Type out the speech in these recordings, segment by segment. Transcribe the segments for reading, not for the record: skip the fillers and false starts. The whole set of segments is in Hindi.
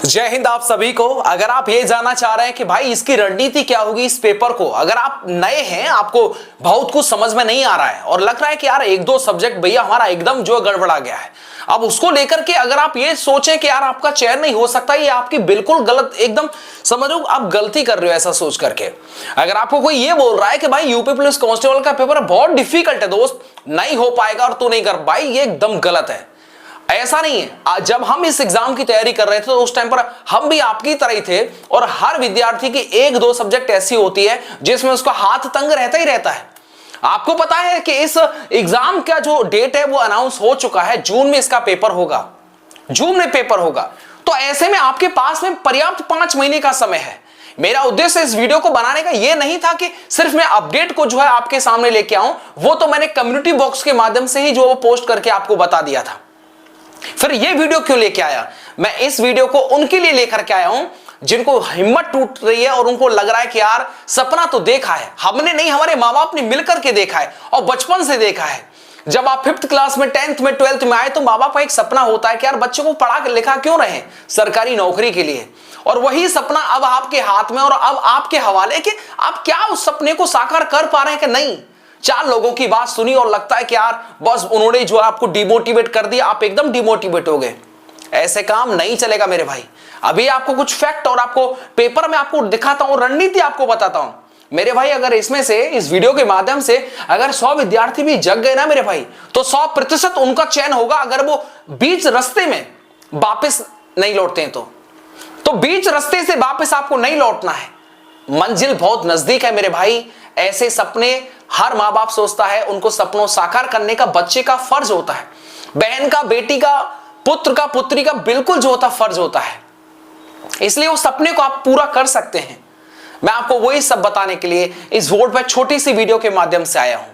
जय हिंद आप सभी को। अगर आप ये जानना चाह रहे हैं कि भाई इसकी रणनीति क्या होगी इस पेपर को, अगर आप नए हैं, आपको बहुत कुछ समझ में नहीं आ रहा है और लग रहा है कि यार एक दो सब्जेक्ट भैया हमारा एकदम जो गड़बड़ा गया है, अब उसको लेकर के अगर आप ये सोचें कि यार आपका चयन नहीं हो सकता, ये आपकी बिल्कुल गलत, एकदम समझ लो आप गलती कर रहे हो ऐसा सोच करके। अगर आपको कोई ये बोल रहा है कि भाई यूपी पुलिस कांस्टेबल का पेपर बहुत डिफिकल्ट है दोस्त, नहीं हो पाएगा और तू नहीं कर, भाई ये एकदम गलत है। ऐसा नहीं है। जब हम इस एग्जाम की तैयारी कर रहे थे तो उस टाइम पर हम भी आपकी तरह ही थे और हर विद्यार्थी की एक दो सब्जेक्ट ऐसी होती है जिसमें उसका हाथ तंग रहता ही रहता है। आपको पता है कि इस एग्जाम का जो डेट है वो अनाउंस हो चुका है, जून में इसका पेपर होगा, जून में पेपर होगा। तो ऐसे में आपके पास में पर्याप्त 5 महीने का समय है। मेरा उद्देश्य इस वीडियो को बनाने का यह नहीं था कि सिर्फ मैं अपडेट को जो है आपके सामने लेके आऊं, वो तो मैंने कम्युनिटी बॉक्स के माध्यम से ही जो वो पोस्ट करके आपको बता दिया था। फिर ये वीडियो क्यों लेके आया? मैं इस वीडियो को उनके लिए लेकर के आया हूं जिनको हिम्मत टूट रही है और उनको लग रहा है कि यार सपना तो देखा है हमने, नहीं हमारे माँ बाप ने मिलकर के देखा है और बचपन से देखा है। जब आप 5th क्लास में, 10th में, 12th में आए तो माँ बाप का एक सपना होता है कि यार बच्चों को पढ़ा के लिखा क्यों रहे सरकारी नौकरी के लिए, और वही सपना अब आपके हाथ में और अब आपके हवाले कि आप क्या उस सपने को साकार कर पा रहे हैं कि नहीं। 4 लोगों की बात सुनी और लगता है कि यार बस उन्होंने जो आपको डिमोटिवेट कर दिया, आप एकदम डिमोटिवेट हो गए। ऐसे काम नहीं चलेगा मेरे भाई। अभी आपको कुछ फैक्ट और आपको पेपर में आपको दिखाता हूं, रणनीति आपको बताता हूं मेरे भाई। अगर इसमें से इस वीडियो के माध्यम से अगर 100 विद्यार्थी भी जग गए ना मेरे भाई, तो 100% उनका चयन होगा। अगर वो बीच रास्ते में वापस नहीं लौटते हैं तो बीच रास्ते से वापस आपको नहीं लौटना है, मंजिल बहुत नजदीक है मेरे भाई। ऐसे सपने हर माँ बाप सोचता है, उनको सपनों साकार करने का बच्चे का फर्ज होता है, बहन का, बेटी का, पुत्र का, पुत्री का बिल्कुल जो होता फर्ज होता है। इसलिए उस सपने को आप पूरा कर सकते हैं। मैं आपको वही सब बताने के लिए इस बोर्ड पर छोटी सी वीडियो के माध्यम से आया हूं।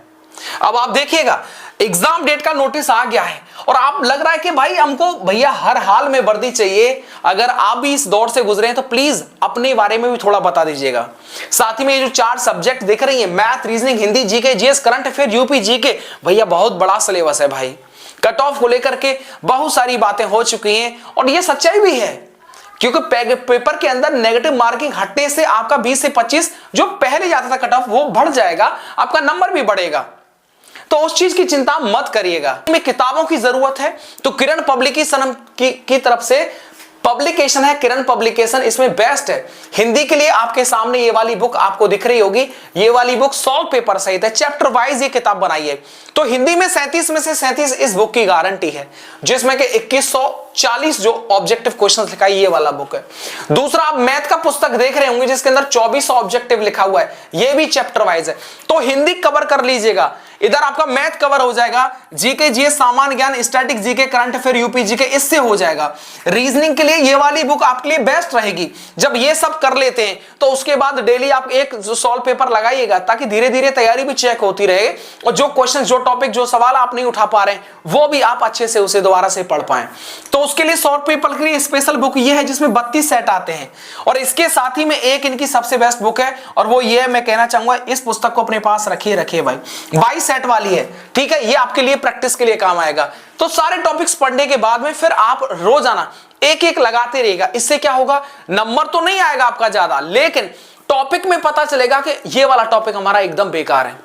अब आप देखिएगा एग्जाम डेट का नोटिस आ गया है और आप लग रहा है कि भाई हमको भैया हर हाल में वर्दी चाहिए। अगर आप भी इस दौर से गुजरे हैं तो प्लीज अपने बारे में भी थोड़ा बता दीजिएगा। साथ ही में ये जो 4 सब्जेक्ट दिख रही है, math, reasoning, Hindi, GK, GS, current affair, UP GK, भैया बहुत बड़ा सिलेबस है भाई। कट ऑफ को लेकर के बहुत सारी बातें हो चुकी हैं और ये सच्चाई भी है, क्योंकि पेपर के अंदर नेगेटिव मार्किंग हटने से आपका 20 से 25 जो पहले जाता था कट ऑफ वो बढ़ जाएगा, आपका नंबर भी बढ़ेगा। तो उस चीज की चिंता मत करिएगा। में किताबों की जरूरत है तो किरण पब्लिकेशन की तरफ से पब्लिकेशन है, किरण पब्लिकेशन इसमें बेस्ट है। हिंदी के लिए आपके सामने ये वाली बुक आपको दिख रही होगी, ये वाली बुक सॉल्व पेपर सहित है, चैप्टर वाइज ये किताब बनाई है। तो हिंदी में 37 में से 37 इस बुक की गारंटी है, जिसमें कि 2140 जो ऑब्जेक्टिव क्वेश्चंस लिखा है, ये वाला बुक है। दूसरा आप मैथ का पुस्तक देख रहे होंगे जिसके अंदर 24 ऑब्जेक्टिव लिखा हुआ है, ये भी चैप्टर वाइज है। तो हिंदी कवर कर लीजिएगा, इधर आपका मैथ कवर हो जाएगा, जीके, जीएस, सामान्य ज्ञान, static GK, current affair, UP GK, इससे हो जाएगा। रीजनिंग के लिए ये वाली बुक आपके लिए बेस्ट रहेगी। जब ये सब कर लेते हैं तो उसके बाद डेली आप एक सॉल्व पेपर लगाइएगा, ताकि धीरे धीरे तैयारी भी चेक होती रहे और जो क्वेश्चन, जो टॉपिक, जो सवाल आप नहीं उठा पा रहे हैं वो भी आप अच्छे से उसे दोबारा से पढ़ पाएं। तो उसके लिए सॉल्व पेपर के लिए स्पेशल बुक ये है जिसमें 32 सेट आते हैं और इसके साथ ही में एक इनकी सबसे बेस्ट बुक है और वो ये मैं कहना चाहूंगा, इस पुस्तक को अपने पास रखिए भाई, 22 सेट वाली है, ठीक है। ये आपके लिए प्रैक्टिस के लिए काम आएगा। तो सारे टॉपिक्स पढ़ने के बाद में फिर आप रोजाना एक एक लगाते रहिएगा। इससे क्या होगा, नंबर तो नहीं आएगा आपका ज्यादा, लेकिन टॉपिक में पता चलेगा कि ये वाला टॉपिक हमारा एकदम बेकार है।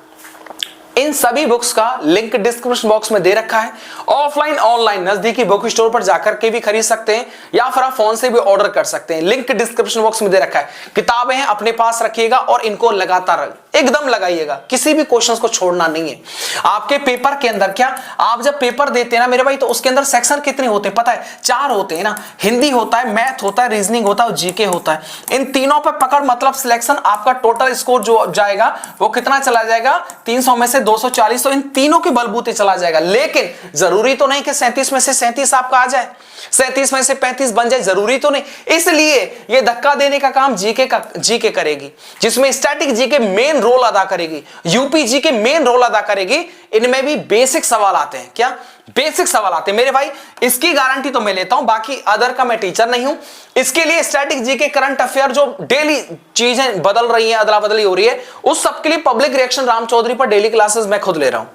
इन सभी बुक्स का लिंक डिस्क्रिप्शन बॉक्स में दे रखा है। ऑफलाइन, ऑनलाइन नजदीकी बुक स्टोर पर जाकर के भी खरीद सकते हैं या फिर आप फोन से भी ऑर्डर कर सकते हैं। लिंक डिस्क्रिप्शन बॉक्स में दे रखा है। किताबें हैं, अपने पास रखिएगा और इनको लगातार एकदम लगाइएगा, किसी भी क्वेश्चंस को छोड़ना नहीं है। आपके पेपर के अंदर क्या, आप जब पेपर देते हैं ना मेरे भाई, तो उसके अंदर सेक्शन कितने होते हैं पता है? 4 होते हैं ना। हिंदी होता है, मैथ होता है, रीजनिंग होता है और जीके होता है। इन तीनों पे पकड़ मतलब सिलेक्शन, आपका टोटल स्कोर जो जाएगा वो कितना चला जाएगा, 300 में से 240, तो इन तीनों के बलबूते चला जाएगा। लेकिन जरूरी तो नहीं कि 37 में से 37 आपका आ जाए, 37 में से 35 बन जाए, जरूरी तो नहीं। इसलिए ये धक्का देने का काम जीके करेगी, जिसमें स्टैटिक जीके मेन रोल अदा करेगी, यूपी जीके मेन रोल अदा करेगी। इनमें भी बेसिक सवाल आते हैं। क्या बेसिक सवाल आते हैं मेरे भाई, इसकी गारंटी तो मैं लेता हूं, बाकी अदर का मैं टीचर नहीं हूं। इसके लिए स्टैटिक जीके, करंट अफेयर, जो डेली चीजें बदल रही हैं, अदला बदली हो रही है, उस सब के लिए पब्लिक रिएक्शन राम चौधरी पर डेली क्लासेस मैं खुद ले रहा हूं।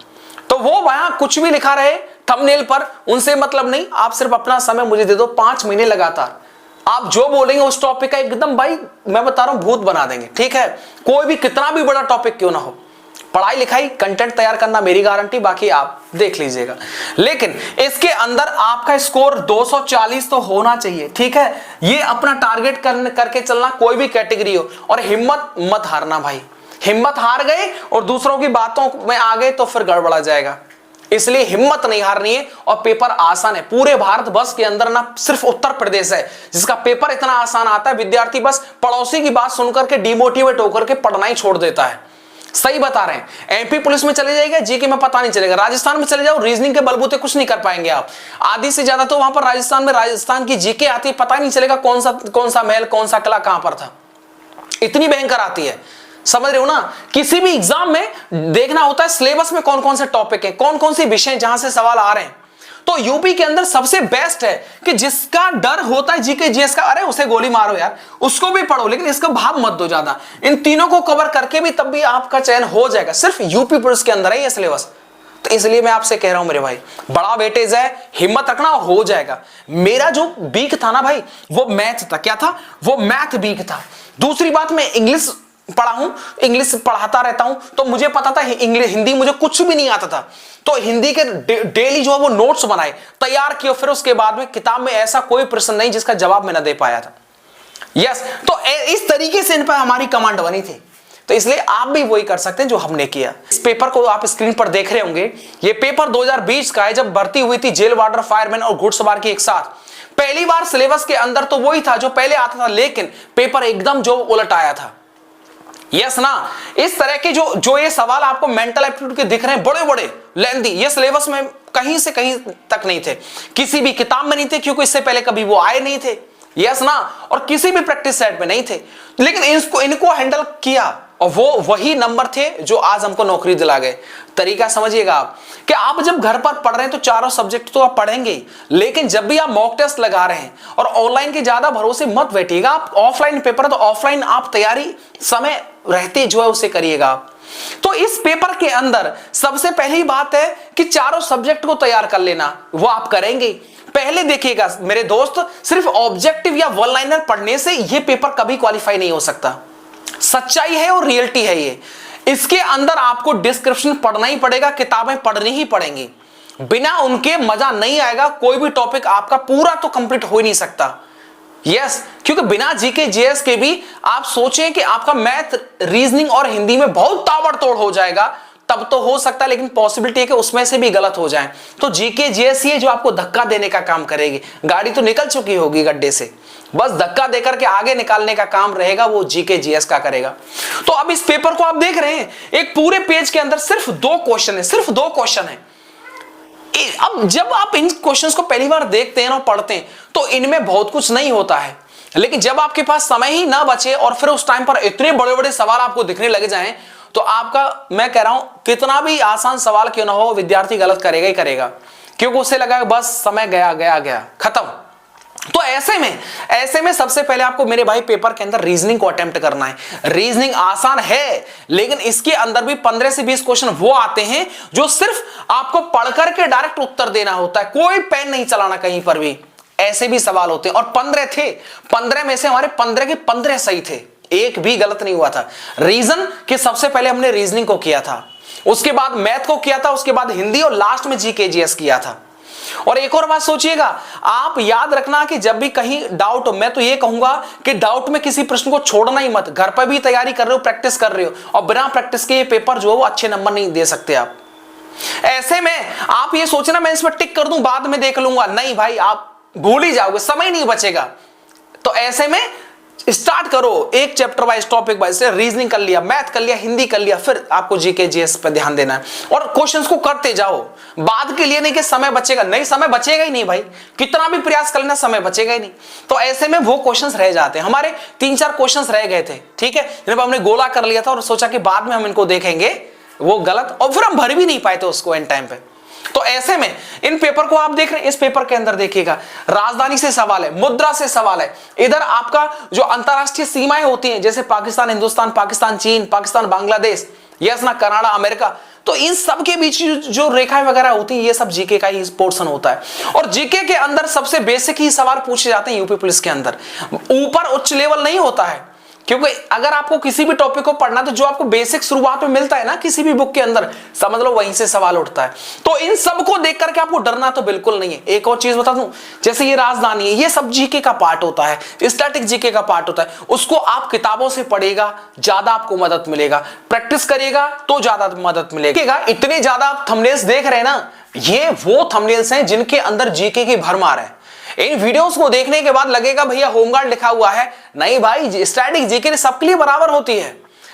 तो वो वहां कुछ भी लिखा रहे थंबनेल पर, उनसे मतलब नहीं। आप सिर्फ अपना समय मुझे दे दो, 5 महीने लगातार आप जो बोलेंगे उस टॉपिक का एकदम भाई मैं बता रहा हूं भूत बना देंगे, ठीक है। कोई भी कितना भी बड़ा टॉपिक क्यों ना हो, पढ़ाई लिखाई कंटेंट तैयार करना मेरी गारंटी, बाकी आप देख लीजिएगा। लेकिन इसके अंदर आपका स्कोर 240 तो होना चाहिए, ठीक है। ये अपना टारगेट करके चलना, कोई भी कैटेगरी हो। और हिम्मत मत हारना भाई, हिम्मत हार गए और दूसरों की बातों में आ गए तो फिर गड़बड़ा जाएगा। इसलिए हिम्मत नहीं हारनी है। और पेपर आसान है, पूरे भारत वर्ष के अंदर ना सिर्फ उत्तर प्रदेश है जिसका पेपर इतना आसान आता है, विद्यार्थी बस पड़ोसी की बात सुनकर के डिमोटिवेट होकर के पढ़ना ही छोड़ देता है। सही बता रहे हैं। एमपी पुलिस में चले जाएगा, जीके में पता नहीं चलेगा, राजस्थान में चले जाओ रीजनिंग के बलबूते कुछ नहीं कर पाएंगे आप। आधी से ज्यादा तो वहां पर राजस्थान में राजस्थान की जीके आती है, पता नहीं चलेगा कौन सा महल कौन सा किला कहां पर था, इतनी भयंकर आती है। समझ रहे हो ना। किसी भी एग्जाम में देखना होता है सिलेबस में कौन कौन से टॉपिक हैं, कौन कौन से विषय जहां से सवाल आ रहे हैं। तो यूपी के अंदर सबसे बेस्ट है कि जिसका डर होता है जीके जीएस का, अरे उसे गोली मारो यार, उसको भी पढ़ो लेकिन इसका भाव मत दो ज्यादा। इन तीनों को कवर करके भी तब भी आपका चयन हो जाएगा। सिर्फ यूपी पुलिस के अंदर है ये सिलेबस। तो इसलिए मैं आपसे कह रहा हूं मेरे भाई, बड़ा वेटेज है, हिम्मत रखना, हो जाएगा। मेरा जो वीक था ना भाई वो मैथ था। क्या था? वो मैथ वीक था। दूसरी बात, मैं इंग्लिश पढ़ा हूं, इंग्लिश पढ़ाता रहता हूं, तो मुझे पता था इंग्लिश हिंदी मुझे कुछ भी नहीं आता था। तो हिंदी के डेली जो है वो नोट्स बनाए, तैयार किए, फिर उसके बाद में किताब में ऐसा कोई प्रश्न नहीं जिसका जवाब मैं ना दे पाया था। यस, तो इस तरीके से इन पर हमारी कमांड बनी थी। तो इसलिए आप भी वही कर सकते हैं जो हमने किया। इस पेपर को आप स्क्रीन पर देख रहे होंगे, ये पेपर 2020 का है, जब भर्ती हुई थी जेल वार्डर, फायरमैन और घुड़सवार की एक साथ। पहली बार सिलेबस के अंदर तो वही था जो पहले आता था, लेकिन पेपर एकदम जो उलट आया था। यस ना। इस तरह के जो ये सवाल आपको मेंटल एप्टीट्यूड के दिख रहे हैं, बड़े बड़े लेंथी, ये सिलेबस में कहीं से कहीं तक नहीं थे, किसी भी किताब में नहीं थे, क्योंकि इससे पहले कभी वो आए नहीं थे। यस ना। और किसी भी प्रैक्टिस सेट में नहीं थे, लेकिन इनको हैंडल किया और वो वही नंबर थे जो आज हमको नौकरी दिला गए। तरीका समझिएगा आप कि आप जब घर पर पढ़ रहे हैं तो चारों सब्जेक्ट तो आप पढ़ेंगे, लेकिन जब भी आप मॉक टेस्ट लगा रहे हैं और ऑनलाइन के ज्यादा भरोसे मत बैठिएगा। आप ऑफलाइन पेपर है तो ऑफलाइन आप तैयारी समय रहते जो है उसे करिएगा आप। तो इस पेपर के अंदर सबसे पहली बात है कि चारों सब्जेक्ट को तैयार कर लेना, वो आप करेंगे। पहले देखिएगा मेरे दोस्त, सिर्फ ऑब्जेक्टिव या वन लाइनर पढ़ने से यह पेपर कभी क्वालिफाई नहीं हो सकता। सच्चाई है और रियलिटी है ये। इसके अंदर आपको डिस्क्रिप्शन पढ़ना ही पड़ेगा, किताबें पढ़नी ही पड़ेंगी, बिना उनके मजा नहीं आएगा। कोई भी टॉपिक आपका पूरा तो कंप्लीट हो ही नहीं सकता। यस, क्योंकि बिना जीके जीएस के भी आप सोचें कि आपका मैथ, रीजनिंग और हिंदी में बहुत ताबड़तोड़ हो जाएगा, तब तो हो सकता है, लेकिन पॉसिबिलिटी है कि उसमें से भी गलत हो जाए। तो जीके जीएस ही है जो आपको धक्का देने का काम करेगी। गाड़ी तो निकल चुकी होगी गड्ढे से, बस धक्का देकर के आगे निकालने का काम रहेगा, वो जीके जीएस का करेगा। तो अब इस पेपर को आप देख रहे हैं, एक पूरे पेज के अंदर सिर्फ 2 क्वेश्चन है, सिर्फ 2 क्वेश्चन है। अब जब आप इन क्वेश्चंस को पहली बार देखते हैं और पढ़ते हैं तो इनमें बहुत कुछ नहीं होता है, लेकिन जब आपके पास समय ही ना बचे और फिर उस टाइम पर इतने बड़े बड़े सवाल आपको दिखने लग जाएं, तो आपका, मैं कह रहा हूं, कितना भी आसान सवाल क्यों ना हो, विद्यार्थी गलत करेगा ही करेगा, क्योंकि उसे लगा बस समय गया गया गया खत्म। तो ऐसे में सबसे पहले आपको मेरे भाई पेपर के अंदर रीजनिंग को अटेम्प्ट करना है। रीजनिंग आसान है, लेकिन इसके अंदर भी 15 से 20 क्वेश्चन वो आते हैं जो सिर्फ आपको पढ़ करके डायरेक्ट उत्तर देना होता है, कोई पेन नहीं चलाना कहीं पर भी। ऐसे भी सवाल होते हैं, और 15 थे, 15 में से हमारे 15 के 15 सही थे, एक भी गलत नहीं हुआ था। रीजन कि सबसे पहले हमने रीजनिंग को किया था, उसके बाद मैथ को किया था, उसके बाद हिंदी, और लास्ट में जीके जीएस किया था। और एक और बात सोचिएगा, आप याद रखना कि जब भी कहीं डाउट हो, मैं तो ये कहूंगा कि डाउट में किसी प्रश्न को छोड़ना ही मत। घर पर भी तैयारी कर रहे हो, प्रैक्टिस कर रहे हो, और बिना प्रैक्टिस के ये पेपर जो है वो अच्छे नंबर नहीं दे सकते आप। ऐसे में आप ये सोचना मैं इसमें टिक कर दूं, बाद में देख लूंगा, नहीं भाई, आप भूल ही जाओगे, समय नहीं बचेगा। तो ऐसे में स्टार्ट करो, एक chapter wise, topic wise. Reasoning कर लिया, मैथ कर लिया, हिंदी कर लिया, फिर आपको जीके जीएस पर ध्यान देना है और क्वेश्चंस को करते जाओ। बाद के लिए नहीं कि समय बचेगा, नहीं, समय बचेगा ही नहीं भाई, कितना भी प्रयास कर लेना समय बचेगा ही नहीं। तो ऐसे में वो क्वेश्चंस रह जाते हैं। हमारे 3-4 क्वेश्चंस रह गए थे, ठीक है, जब हमने गोला कर लिया था और सोचा कि बाद में हम इनको देखेंगे, वो गलत, और फिर हम भर भी नहीं पाए थे उसको एंड टाइम पे। तो ऐसे में इन पेपर को आप देख रहे हैं, इस पेपर के अंदर देखिएगा राजधानी से सवाल है, मुद्रा से सवाल है, इधर आपका जो अंतरराष्ट्रीय सीमाएं होती हैं, जैसे पाकिस्तान, हिंदुस्तान, पाकिस्तान, चीन, पाकिस्तान, बांग्लादेश, यस ना, कनाडा, अमेरिका, तो इन सब के बीच जो रेखाएं वगैरह होती है, ये सब जीके का ही पोर्शन होता है। और जीके के अंदर सबसे बेसिक ही सवाल पूछे जाते हैं यूपी पुलिस के अंदर, ऊपर उच्च लेवल नहीं होता है। क्योंकि अगर आपको किसी भी टॉपिक को पढ़ना तो जो आपको बेसिक शुरुआत में मिलता है ना किसी भी बुक के अंदर, समझ लो वहीं से सवाल उठता है। तो इन सब को देख करके आपको डरना तो बिल्कुल नहीं है। एक और चीज बता दूं, जैसे ये राजधानी है, ये सब जीके का पार्ट होता है, स्टैटिक जीके का पार्ट होता है। उसको आप किताबों से पढ़ेगा, ज्यादा आपको मदद मिलेगा, प्रैक्टिस करिएगा तो ज्यादा मदद मिलेगा। इतने ज्यादा आप थंबनेल्स देख रहे हैं ना, ये वो थंबनेल्स हैं जिनके अंदर जीके की भरमार है। इन वीडियोस को देखने के बाद लगेगा भैया होमगार्ड लिखा हुआ है, नहीं भाई, स्टैटिक जीके सबके लिए बराबर होती है।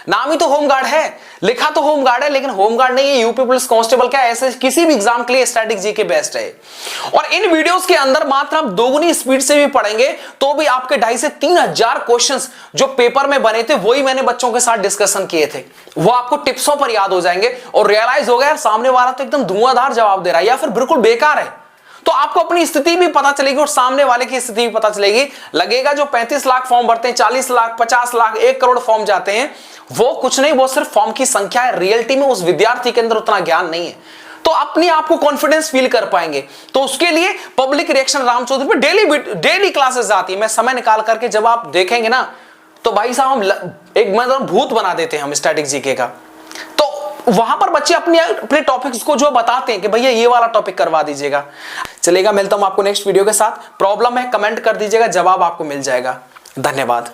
नाम ही तो होमगार्ड है, लिखा तो होमगार्ड है, लेकिन होमगार्ड नहीं है, यूपी पुलिस कांस्टेबल क्या ऐसे किसी भी एग्जाम के लिए स्टैटिक जीके बेस्ट है। और इन वीडियोस के अंदर मात्र आप दोगुनी स्पीड से भी पढ़ेंगे तो भी आपके 2,500 से 3,000 क्वेश्चंस जो पेपर में बने थे वही मैंने बच्चों के साथ डिस्कशन किए थे, वो आपको टिप्सों पर याद हो जाएंगे और रियलाइज हो गया सामने वाला तो एकदम धुआंधार जवाब दे रहा है या फिर बिल्कुल बेकार है। तो आपको अपनी स्थिति भी पता चलेगी और सामने वाले की स्थिति भी पता चलेगी। लगेगा जो 35 लाख फॉर्म भरते हैं, 40 लाख, 50 लाख, 1 करोड़ फॉर्म जाते हैं, वो कुछ नहीं, वो सिर्फ फॉर्म की संख्या है। रियलिटी में उस विद्यार्थी के अंदर उतना ज्ञान नहीं है, तो अपने आप को कॉन्फिडेंस फील कर पाएंगे। तो उसके लिए पब्लिक रिएक्शन राम चौधरी पे डेली क्लासेस आती है। मैं समय निकाल करके जब आप देखेंगे ना तो भाई साहब हम एक मतलब भूत बना देते हैं हम स्टैटिक जीके का। तो वहां पर बच्चे अपने टॉपिक्स को जो बताते हैं कि भैया ये वाला टॉपिक करवा दीजिएगा। चलेगा, मिलता हूं आपको नेक्स्ट वीडियो के साथ। प्रॉब्लम है कमेंट कर दीजिएगा, जवाब आपको मिल जाएगा। धन्यवाद।